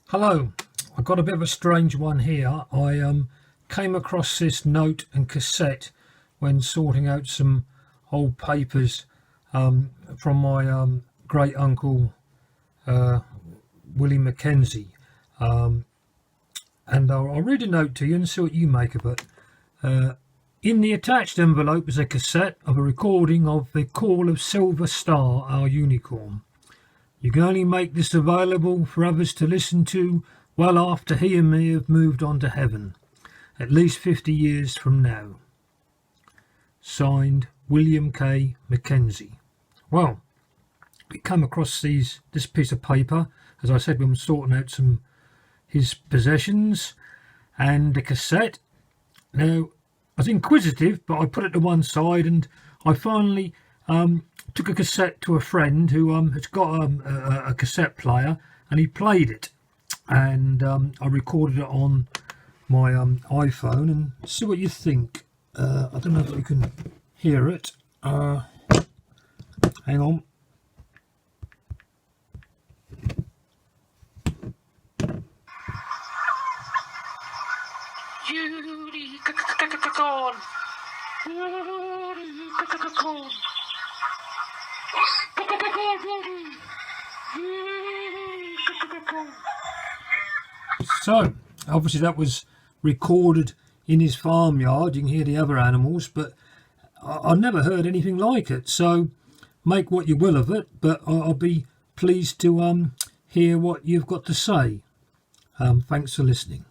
Hello, I've got a bit of a strange one here. I came across this note and cassette when sorting out some old papers from my great uncle Willie Mackenzie, and I'll read a note to you and see what you make of it. In the attached envelope is a cassette of a recording of the call of Silver Star, our unicorn. You can only make this available for others to listen to well after he and me have moved on to heaven, at least 50 years from now. Signed, William K. Mackenzie. Well, we come across this piece of paper, as I said, when we were sorting out his possessions, and a cassette. Now, I was inquisitive, but I put it to one side, and I finally took a cassette to a friend who has got a cassette player, and he played it, and I recorded it on my iPhone, and see what you think. I don't know if you can hear it. Hang on. So, obviously that was recorded in his farmyard. You can hear the other animals, but I've never heard anything like it. So, make what you will of it, but I'll be pleased to hear what you've got to say. Thanks for listening.